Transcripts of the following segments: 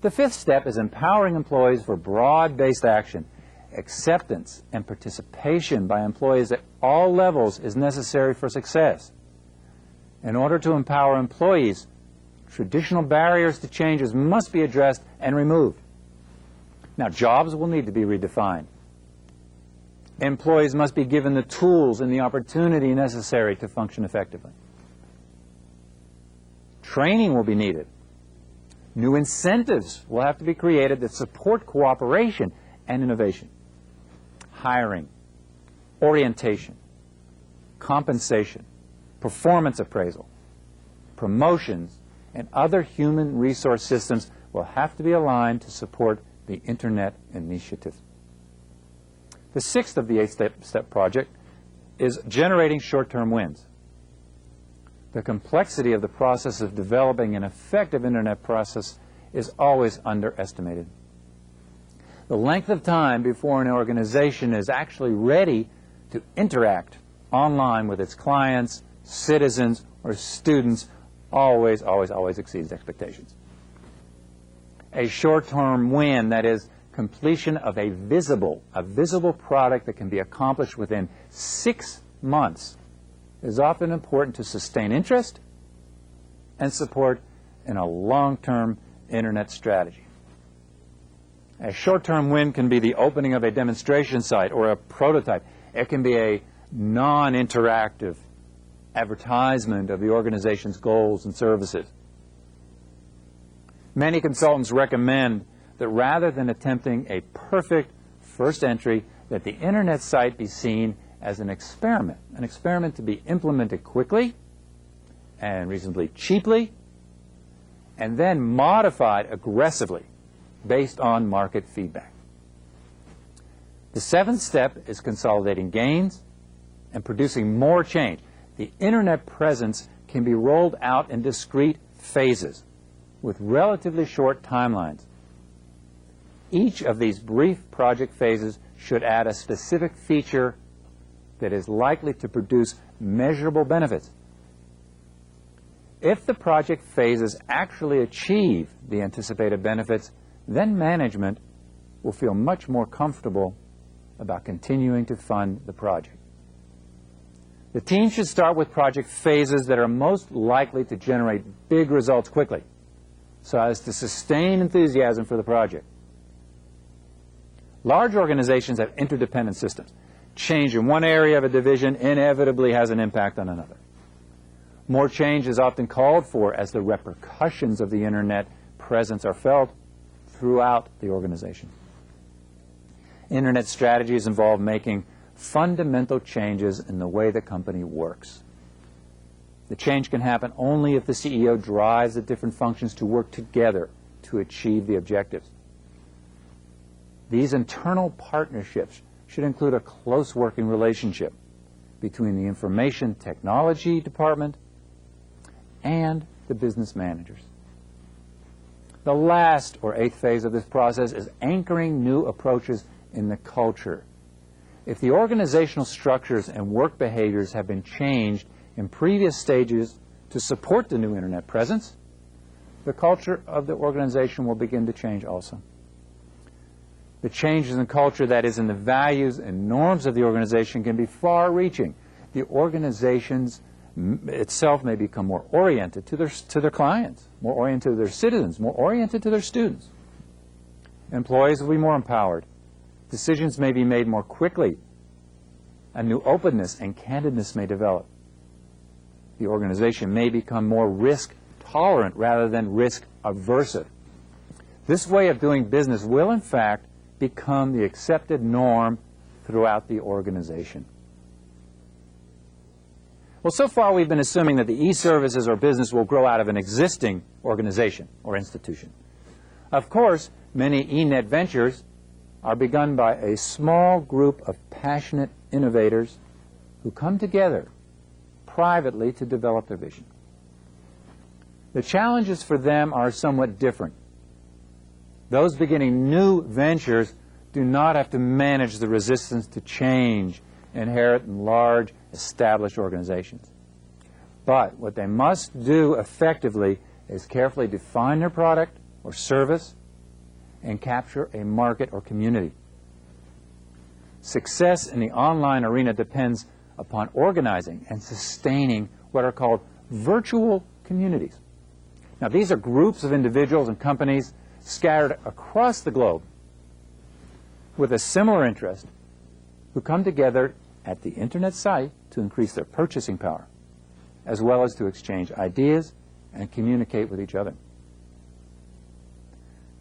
The fifth step is empowering employees for broad-based action. Acceptance and participation by employees at all levels is necessary for success. In order to empower employees, traditional barriers to changes must be addressed and removed. Now, jobs will need to be redefined. Employees must be given the tools and the opportunity necessary to function effectively. Training will be needed. New incentives will have to be created that support cooperation and innovation. Hiring, orientation, compensation, performance appraisal, promotions, and other human resource systems will have to be aligned to support the Internet initiative. The sixth of the eight-step project is generating short-term wins. The complexity of the process of developing an effective Internet process is always underestimated. The length of time before an organization is actually ready to interact online with its clients, citizens, or students always exceeds expectations. A short-term win, that is, completion of a visible product that can be accomplished within 6 months, is often important to sustain interest and support in a long-term Internet strategy. A short-term win can be the opening of a demonstration site or a prototype. It can be a non-interactive advertisement of the organization's goals and services. Many consultants recommend that rather than attempting a perfect first entry, that the Internet site be seen as an experiment to be implemented quickly and reasonably cheaply, and then modified aggressively based on market feedback. The seventh step is consolidating gains and producing more change. The Internet presence can be rolled out in discrete phases with relatively short timelines. Each of these brief project phases should add a specific feature that is likely to produce measurable benefits. If the project phases actually achieve the anticipated benefits, then management will feel much more comfortable about continuing to fund the project. The team should start with project phases that are most likely to generate big results quickly, so as to sustain enthusiasm for the project. Large organizations have interdependent systems. Change in one area of a division inevitably has an impact on another. More change is often called for as the repercussions of the Internet presence are felt throughout the organization. Internet strategies involve making fundamental changes in the way the company works. The change can happen only if the CEO drives the different functions to work together to achieve the objectives. These internal partnerships should include a close working relationship between the information technology department and the business managers. The last or eighth phase of this process is anchoring new approaches in the culture. If the organizational structures and work behaviors have been changed in previous stages to support the new Internet presence, the culture of the organization will begin to change also. The changes in culture, that is, in the values and norms of the organization, can be far-reaching. The organizations itself may become more oriented to their clients, more oriented to their citizens, more oriented to their students. Employees will be more empowered. Decisions may be made more quickly. A new openness and candidness may develop. The organization may become more risk-tolerant rather than risk-aversive. This way of doing business will, in fact, become the accepted norm throughout the organization. Well, so far we've been assuming that the e-services or business will grow out of an existing organization or institution. Of course, many e-net ventures are begun by a small group of passionate innovators who come together privately to develop their vision. The challenges for them are somewhat different. Those beginning new ventures do not have to manage the resistance to change inherent in large, established organizations. But what they must do effectively is carefully define their product or service and capture a market or community. Success in the online arena depends upon organizing and sustaining what are called virtual communities. Now, these are groups of individuals and companies scattered across the globe with a similar interest who come together at the Internet site to increase their purchasing power, as well as to exchange ideas and communicate with each other.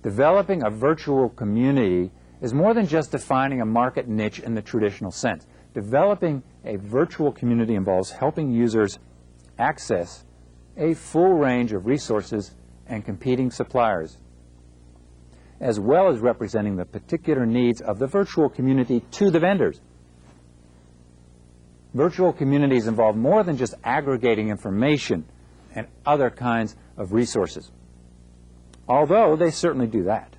Developing a virtual community is more than just defining a market niche in the traditional sense. Developing a virtual community involves helping users access a full range of resources and competing suppliers, as well as representing the particular needs of the virtual community to the vendors. Virtual communities involve more than just aggregating information and other kinds of resources, although they certainly do that.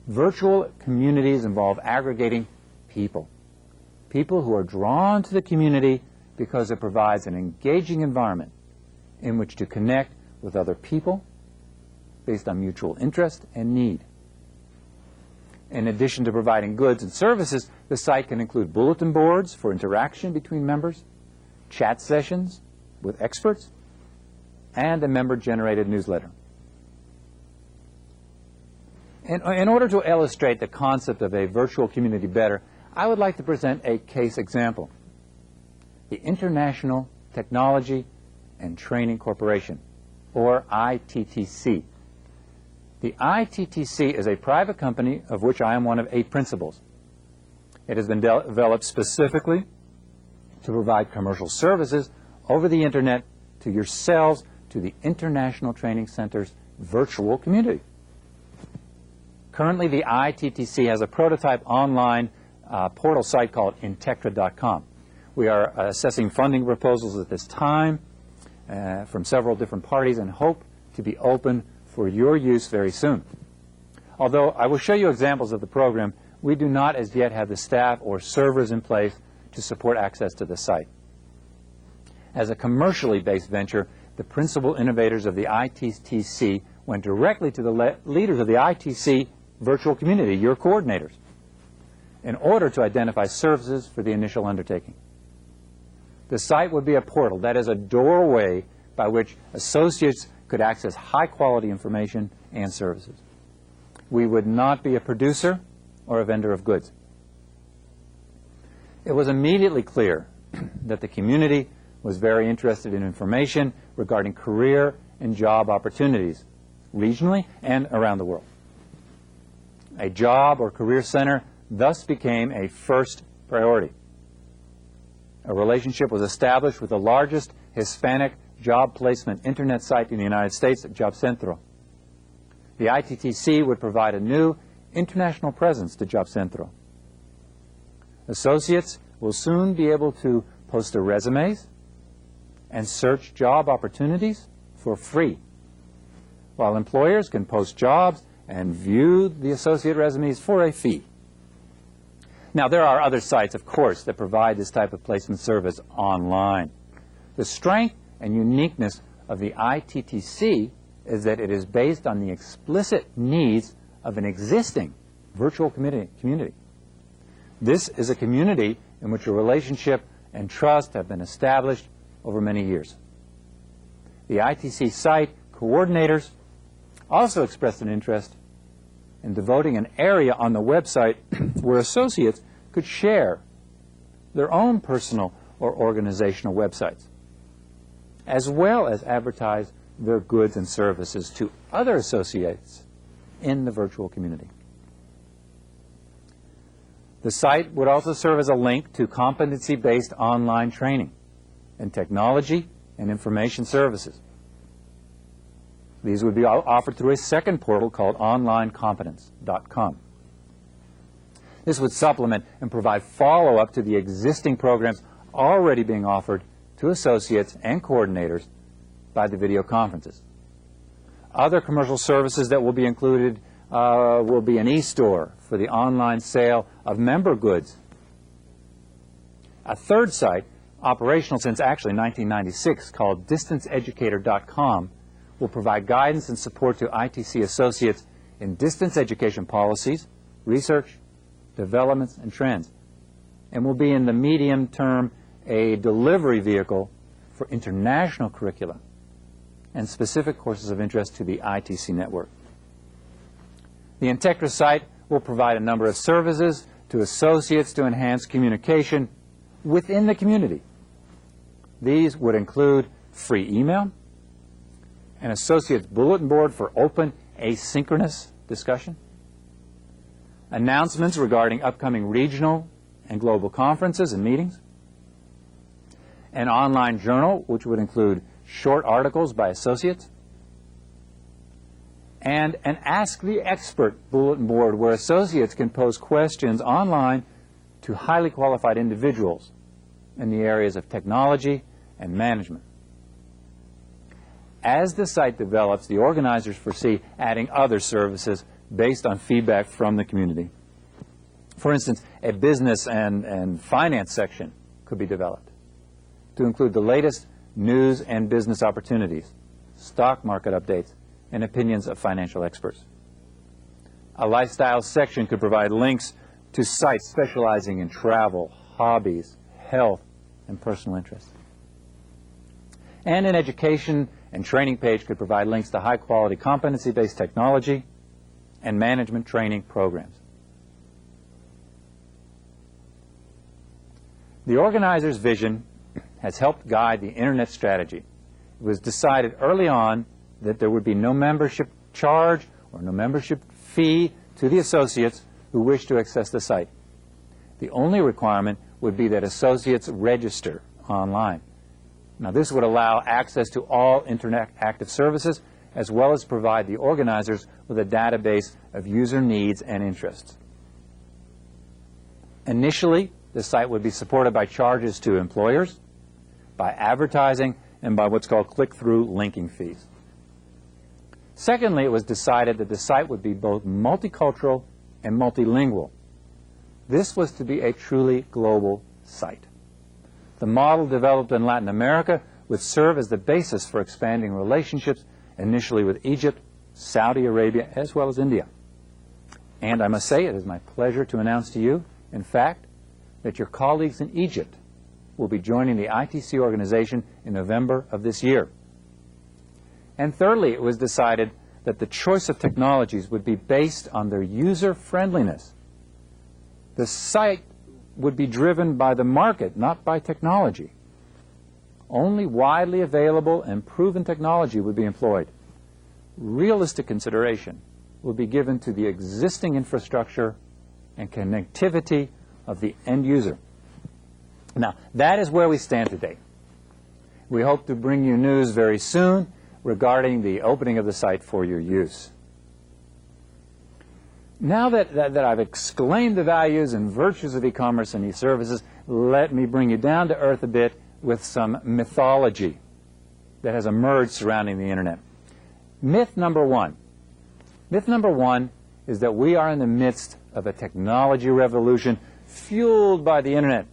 Virtual communities involve aggregating people, people who are drawn to the community because it provides an engaging environment in which to connect with other people based on mutual interest and need. In addition to providing goods and services, the site can include bulletin boards for interaction between members, chat sessions with experts, and a member-generated newsletter. In order to illustrate the concept of a virtual community better, I would like to present a case example. The International Technology and Training Corporation, or ITTC. The ITTC is a private company of which I am one of 8 principals. It has been developed specifically to provide commercial services over the Internet to yourselves, to the International Training Center's virtual community. Currently, the ITTC has a prototype online portal site called Integra.com. We are assessing funding proposals at this time from several different parties and hope to be open for your use very soon. Although I will show you examples of the program, we do not as yet have the staff or servers in place to support access to the site. As a commercially based venture, the principal innovators of the ITTC went directly to the leaders of the ITC virtual community, your coordinators, in order to identify services for the initial undertaking. The site would be a portal, that is a doorway by which associates could access high-quality information and services. We would not be a producer or a vendor of goods. It was immediately clear that the community was very interested in information regarding career and job opportunities, regionally and around the world. A job or career center thus became a first priority. A relationship was established with the largest Hispanic job placement Internet site in the United States, JobCentro. The ITTC would provide a new international presence to JobCentro. Associates will soon be able to post their resumes and search job opportunities for free, while employers can post jobs and view the associate resumes for a fee. Now, there are other sites, of course, that provide this type of placement service online. The strength and uniqueness of the ITTC is that it is based on the explicit needs of an existing virtual community. This is a community in which a relationship and trust have been established over many years. The ITC site coordinators also expressed an interest in devoting an area on the website where associates could share their own personal or organizational websites, as well as advertise their goods and services to other associates in the virtual community. The site would also serve as a link to competency-based online training in technology and information services. These would be offered through a second portal called onlinecompetence.com. This would supplement and provide follow-up to the existing programs already being offered to associates and coordinators by the video conferences. Other commercial services that will be included will be an e-store for the online sale of member goods. A third site, operational since actually 1996, called distanceeducator.com, will provide guidance and support to ITC associates in distance education policies, research, developments, and trends, and will be in the medium term a delivery vehicle for international curricula and specific courses of interest to the ITC network. The Integra site will provide a number of services to associates to enhance communication within the community. These would include free email, an associate's bulletin board for open asynchronous discussion, announcements regarding upcoming regional and global conferences and meetings, an online journal which would include short articles by associates, and an Ask the Expert bulletin board where associates can pose questions online to highly qualified individuals in the areas of technology and management. As the site develops, the organizers foresee adding other services based on feedback from the community. For instance, a business and finance section could be developed to include the latest news and business opportunities, stock market updates, and opinions of financial experts. A lifestyle section could provide links to sites specializing in travel, hobbies, health, and personal interests. And an education and training page could provide links to high-quality competency-based technology and management training programs. The organizer's vision has helped guide the Internet strategy. It was decided early on that there would be no membership charge or no membership fee to the associates who wish to access the site. The only requirement would be that associates register online. Now, this would allow access to all Internet active services, as well as provide the organizers with a database of user needs and interests. Initially, the site would be supported by charges to employers, by advertising, and by what's called click-through linking fees. Secondly, it was decided that the site would be both multicultural and multilingual. This was to be a truly global site. The model developed in Latin America would serve as the basis for expanding relationships, initially with Egypt, Saudi Arabia, as well as India. And I must say, it is my pleasure to announce to you, in fact, that your colleagues in Egypt will be joining the ITC organization in November of this year. And thirdly, it was decided that the choice of technologies would be based on their user-friendliness. The site would be driven by the market, not by technology. Only widely available and proven technology would be employed. Realistic consideration will be given to the existing infrastructure and connectivity of the end user. Now, that is where we stand today. We hope to bring you news very soon regarding the opening of the site for your use. Now that I've exclaimed the values and virtues of e-commerce and e-services, let me bring you down to earth a bit with some mythology that has emerged surrounding the Internet. Myth number one. Myth number one is that we are in the midst of a technology revolution fueled by the Internet.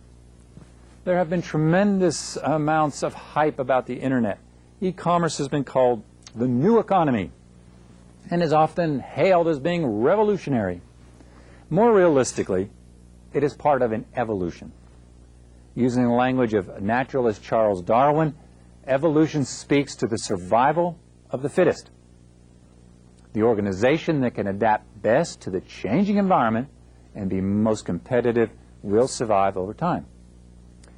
There have been tremendous amounts of hype about the Internet. E-commerce has been called the new economy and is often hailed as being revolutionary. More realistically, it is part of an evolution. Using the language of naturalist Charles Darwin, evolution speaks to the survival of the fittest. The organization that can adapt best to the changing environment and be most competitive will survive over time.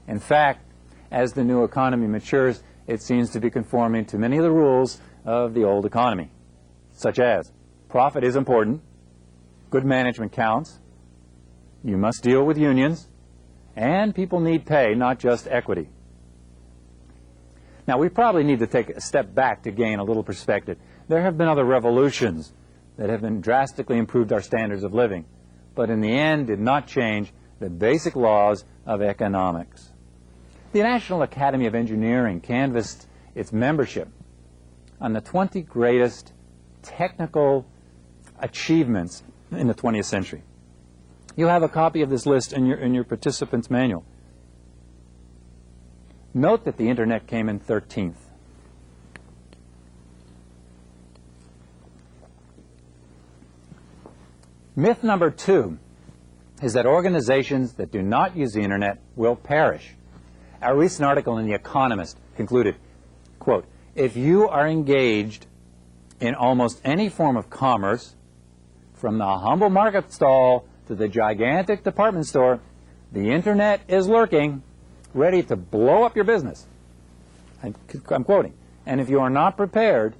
In fact, as the new economy matures, it seems to be conforming to many of the rules of the old economy, such as profit is important, good management counts, you must deal with unions, and people need pay, not just equity. Now, we probably need to take a step back to gain a little perspective. There have been other revolutions that have been drastically improved our standards of living, but in the end did not change the basic laws of economics. The National Academy of Engineering canvassed its membership on the 20 greatest technical achievements in the 20th century. You have a copy of this list in your participants' manual. Note that the Internet came in 13th. Myth number 2 is that organizations that do not use the internet will perish. A recent article in The Economist concluded, quote, if you are engaged in almost any form of commerce, from the humble market stall to the gigantic department store, the internet is lurking, ready to blow up your business. I'm quoting. And if you are not prepared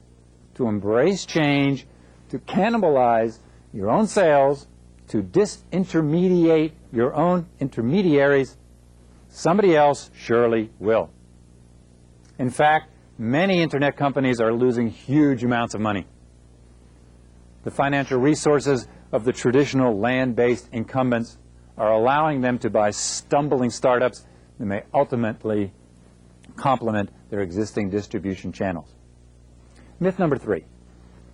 to embrace change, to cannibalize your own sales, to disintermediate your own intermediaries, somebody else surely will. In fact, many internet companies are losing huge amounts of money. The financial resources of the traditional land-based incumbents are allowing them to buy stumbling startups that may ultimately complement their existing distribution channels. Myth number 3.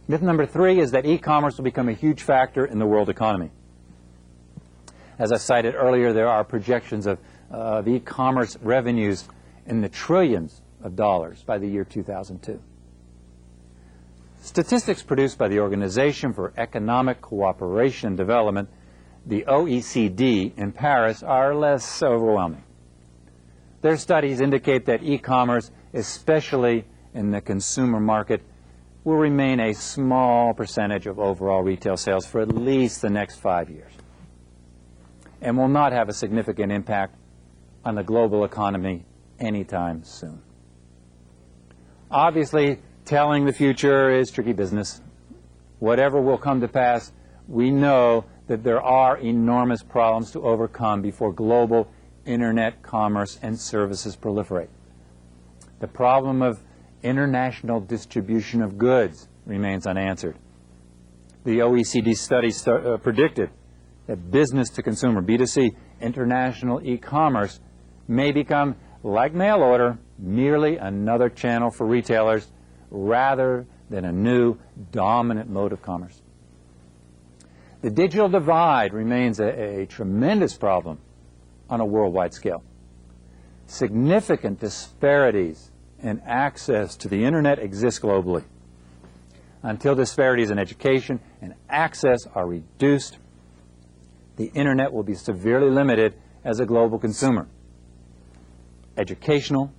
Myth number 3 is that e-commerce will become a huge factor in the world economy. As I cited earlier, there are projections of e-commerce revenues in the trillions of dollars by the year 2002. Statistics produced by the Organization for Economic Cooperation and Development, the OECD, in Paris are less overwhelming. Their studies indicate that e-commerce, especially in the consumer market, will remain a small percentage of overall retail sales for at least the next 5 years, and will not have a significant impact on the global economy anytime soon. Obviously, telling the future is tricky business. Whatever will come to pass, we know that there are enormous problems to overcome before global internet commerce and services proliferate. The problem of international distribution of goods remains unanswered. The OECD study predicted that business-to-consumer, B2C, international e-commerce may become, like mail order, merely another channel for retailers rather than a new dominant mode of commerce. The digital divide remains a tremendous problem on a worldwide scale. Significant disparities in access to the internet exist globally. Until disparities in education and access are reduced, the internet will be severely limited as a global consumer, educational,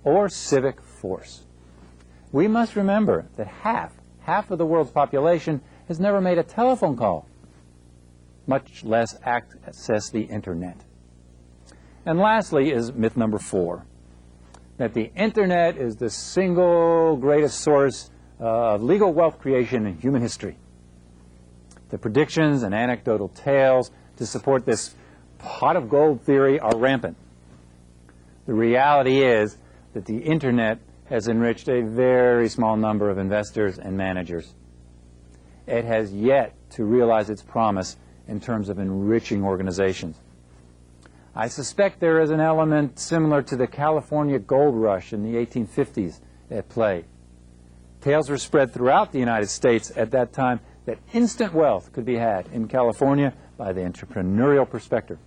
or civic force. We must remember that half of the world's population has never made a telephone call, much less access the internet. And lastly is myth number 4, that the internet is the single greatest source of legal wealth creation in human history. The predictions and anecdotal tales to support this pot of gold theory are rampant. The reality is that the internet has enriched a very small number of investors and managers. It has yet to realize its promise in terms of enriching organizations. I suspect there is an element similar to the California gold rush in the 1850s at play. Tales were spread throughout the United States at that time that instant wealth could be had in California by the entrepreneurial prospector.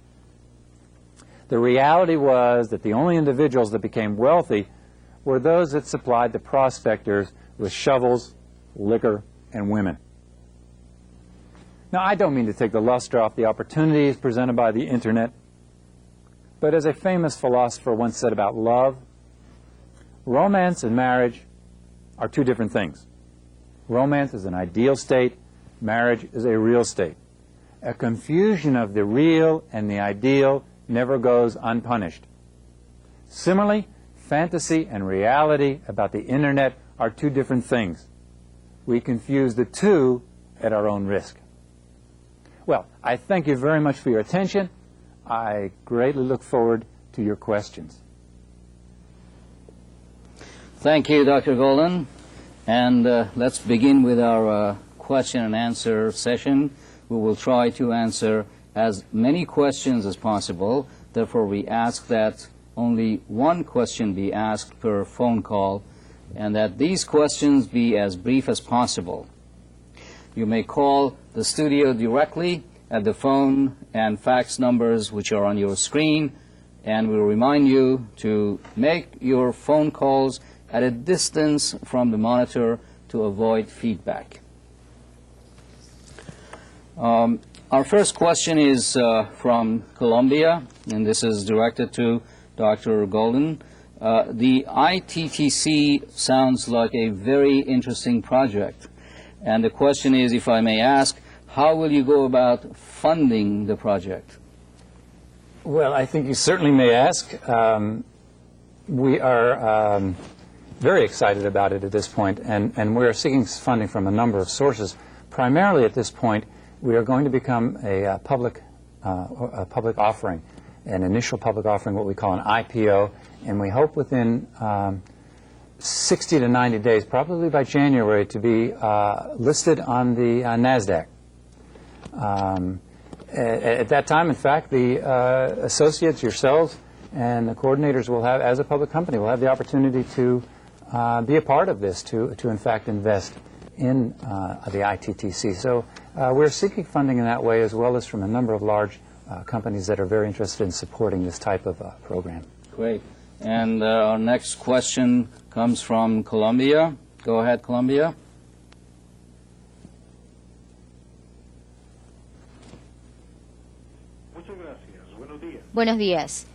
The reality was that the only individuals that became wealthy were those that supplied the prospectors with shovels, liquor, and women. Now, I don't mean to take the luster off the opportunities presented by the internet, but as a famous philosopher once said about love, romance and marriage are two different things. Romance is an ideal state, marriage is a real state. A confusion of the real and the ideal never goes unpunished. Similarly, fantasy and reality about the internet are two different things. We confuse the two at our own risk. Well, I thank you very much for your attention. I greatly look forward to your questions. Thank you, Dr. Golden. And let's begin with our question and answer session. We will try to answer as many questions as possible. Therefore, we ask that only one question be asked per phone call, and that these questions be as brief as possible. You may call the studio directly at the phone and fax numbers which are on your screen, and we'll remind you to make your phone calls at a distance from the monitor to avoid feedback. Our first question is from Colombia, and this is directed to Dr. Golden. The ITTC sounds like a very interesting project. And the question is, if I may ask, how will you go about funding the project? Well, I think you certainly may ask. We are very excited about it at this point, and we are seeking funding from a number of sources. Primarily at this point, we are going to become a public offering, an initial public offering, what we call an IPO, and we hope within 60 to 90 days, probably by January, to be listed on the NASDAQ. At that time, in fact, the associates, yourselves, and the coordinators will have, as a public company, will have the opportunity to be a part of this, to in fact invest in the ITTC. So we're seeking funding in that way, as well as from a number of large companies that are very interested in supporting this type of program. Great. And our next question comes from Colombia. Go ahead, Colombia. Buenos días.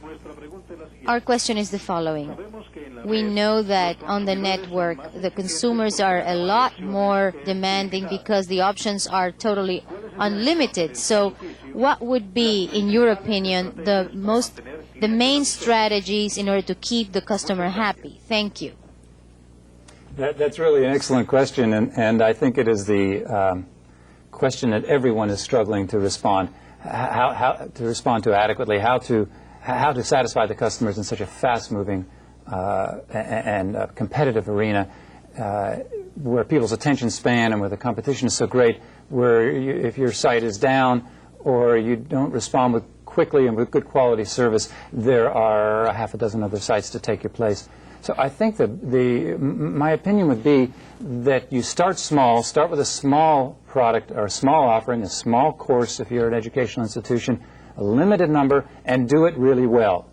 Our question is the following. We know that on the network, the consumers are a lot more demanding because the options are totally unlimited. So what would be, in your opinion, the main strategies in order to keep the customer happy? Thank you. That's really an excellent question, and I think it is the question that everyone is struggling to respond. How to respond to adequately, how to satisfy the customers in such a fast-moving and competitive arena where people's attention span and where the competition is so great, where if your site is down or you don't respond with quickly and with good quality service, there are a half a dozen other sites to take your place. So I think that my opinion would be that you start small, start with a small product or a small offering, a small course if you're an educational institution, a limited number, and do it really well.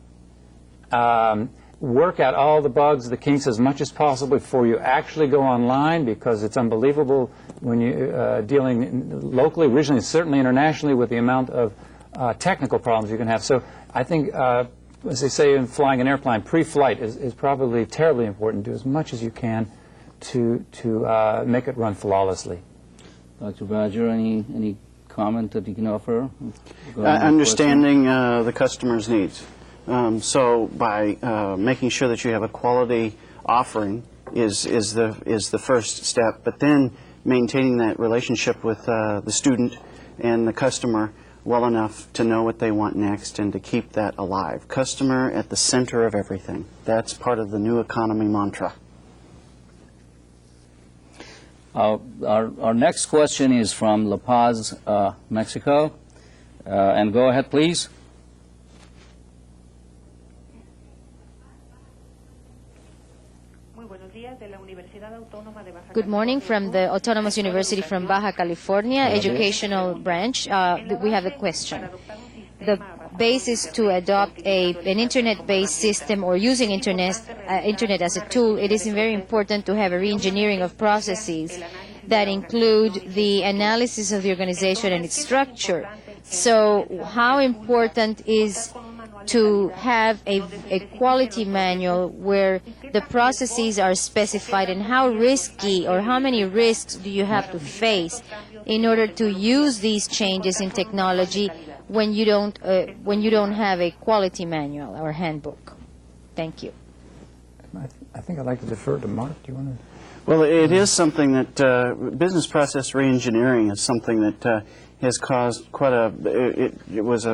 Work out all the bugs, the kinks as much as possible before you actually go online, because it's unbelievable when you're dealing locally, regionally, certainly internationally, with the amount of technical problems you can have. So I think as they say in flying an airplane, pre-flight is probably terribly important. Do as much as you can to make it run flawlessly. Dr. Badger, any comment that you can offer? Understanding the customer's needs. So by making sure that you have a quality offering is the first step, but then maintaining that relationship with the student and the customer well enough to know what they want next and to keep that alive. Customer at the center of everything. That's part of the new economy mantra. Our next question is from La Paz, Mexico. And go ahead, please. Good morning from the Autonomous University from Baja California, educational branch. We have a question. The basis to adopt an internet-based system or using internet as a tool, it is very important to have a re-engineering of processes that include the analysis of the organization and its structure. So how important is to have a quality manual where the processes are specified, and how risky or how many risks do you have to face in order to use these changes in technology when you don't have a quality manual or handbook? Thank you. I think I'd like to defer to Mark. Do you want to? Well, it is something that business process reengineering is something that has caused quite a. It was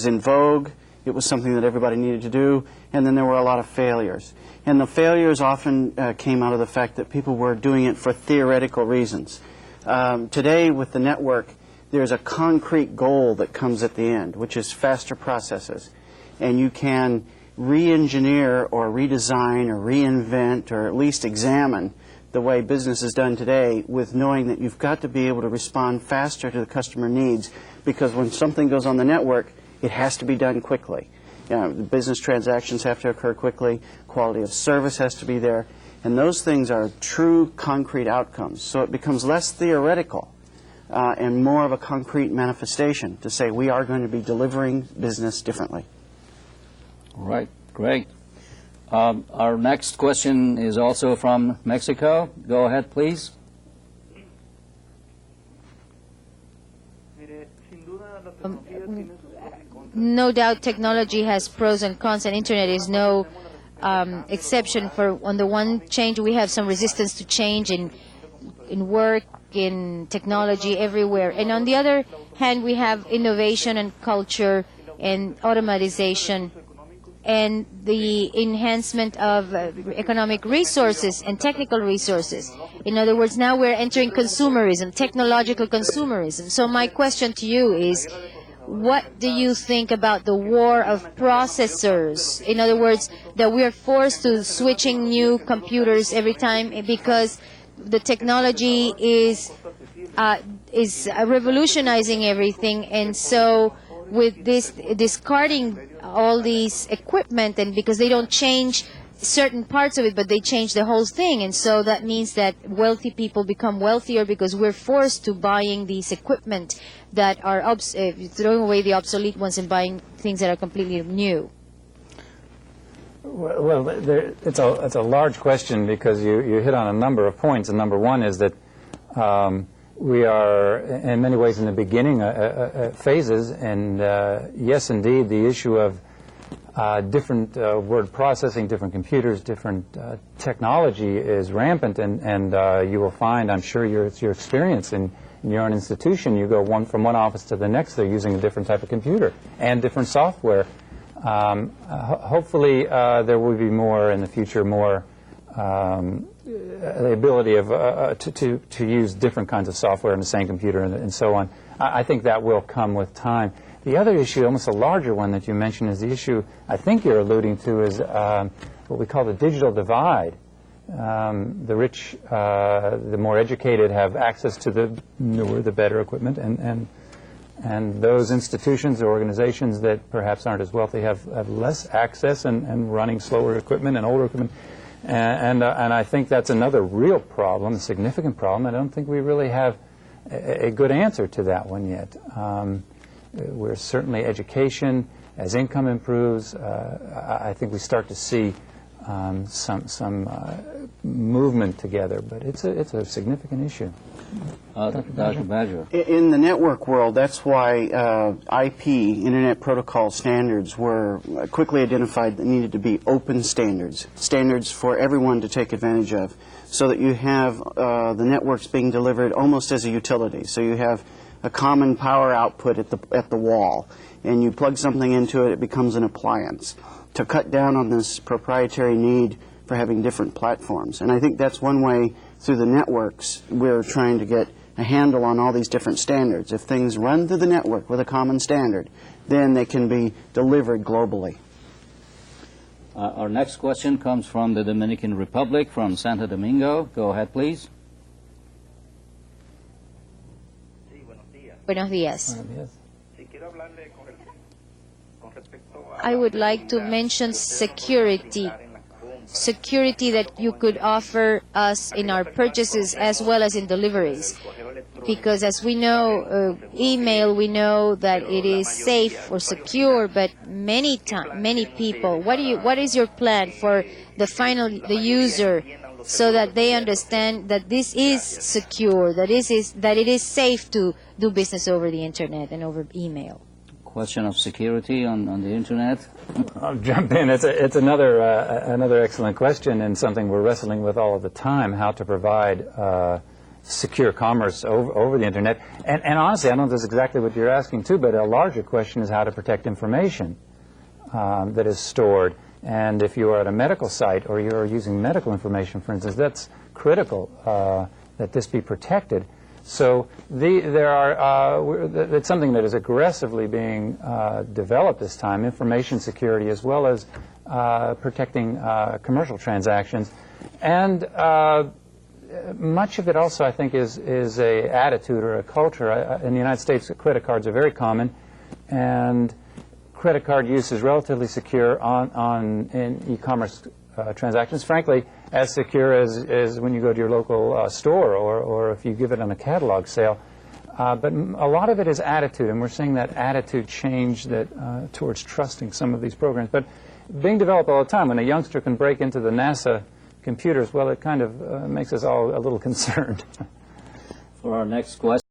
in vogue. It was something that everybody needed to do, and then there were a lot of failures. And the failures often came out of the fact that people were doing it for theoretical reasons. Today, with the network, there's a concrete goal that comes at the end, which is faster processes. And you can re-engineer or redesign or reinvent or at least examine the way business is done today with knowing that you've got to be able to respond faster to the customer needs, because when something goes on the network, it has to be done quickly. The business transactions have to occur quickly, quality of service has to be there, and those things are true concrete outcomes. So it becomes less theoretical and more of a concrete manifestation to say we are going to be delivering business differently. All right, great. Our next question is also from Mexico. Go ahead, please. No doubt technology has pros and cons, and Internet is no exception. For on the one change, we have some resistance to change in work, in technology, everywhere. And on the other hand, we have innovation and culture and automatization and the enhancement of economic resources and technical resources. In other words, now we're entering consumerism, technological consumerism. So my question to you is, what do you think about the war of processors? In other words, that we are forced to switching new computers every time because the technology is revolutionizing everything, and so with this discarding all these equipment, and because they don't change certain parts of it, but they change the whole thing, and so that means that wealthy people become wealthier because we're forced to buying these equipment that are throwing away the obsolete ones and buying things that are completely new. Well, it's a large question because you hit on a number of points. And number one is that we are, in many ways, in the beginning phases. And yes, indeed, the issue of different word processing, different computers, different technology is rampant. And you will find, I'm sure it's your experience in your own institution, you go from one office to the next, they're using a different type of computer and different software. Hopefully, there will be more in the future, more the ability of to use different kinds of software in the same computer and so on. I think that will come with time. The other issue, almost a larger one that you mentioned, is the issue I think you're alluding to is what we call the digital divide. The rich, the more educated, have access to the newer, the better equipment, and those institutions or organizations that perhaps aren't as wealthy have less access and running slower equipment and older equipment. And I think that's another real problem, a significant problem. I don't think we really have a good answer to that one yet. We're certainly education, as income improves, I think we start to see some movement together, but it's a significant issue. Dr. Badger. In the network world, that's why IP, Internet Protocol standards, were quickly identified that needed to be open standards, standards for everyone to take advantage of, so that you have the networks being delivered almost as a utility. So you have a common power output at the wall, and you plug something into it, it becomes an appliance, to cut down on this proprietary need for having different platforms. And I think that's one way through the networks we're trying to get a handle on all these different standards. If things run through the network with a common standard, then they can be delivered globally. Our next question comes from the Dominican Republic, from Santo Domingo. Go ahead, please. Buenos días. I would like to mention security. Security that you could offer us in our purchases as well as in deliveries. Because as we know, email, we know that it is safe or secure, but many people, what is your plan for the user, so that they understand that this is secure, that it is safe to do business over the internet and over email? Question of security on the internet. I'll jump in. It's another excellent question, and something we're wrestling with all of the time: how to provide secure commerce over the internet. And honestly, I don't know if this is exactly what you're asking too, but a larger question is how to protect information that is stored. And if you are at a medical site or you're using medical information, for instance, that's critical that this be protected. So it's something that is aggressively being developed this time, information security as well as protecting commercial transactions. And much of it also, I think, is a attitude or a culture. In the United States, credit cards are very common, and credit card use is relatively secure in e-commerce transactions. Frankly, as secure as when you go to your local store or if you give it on a catalog sale. But a lot of it is attitude, and we're seeing that attitude change that towards trusting some of these programs. But being developed all the time. When a youngster can break into the NASA computers, well, it kind of makes us all a little concerned. For our next question.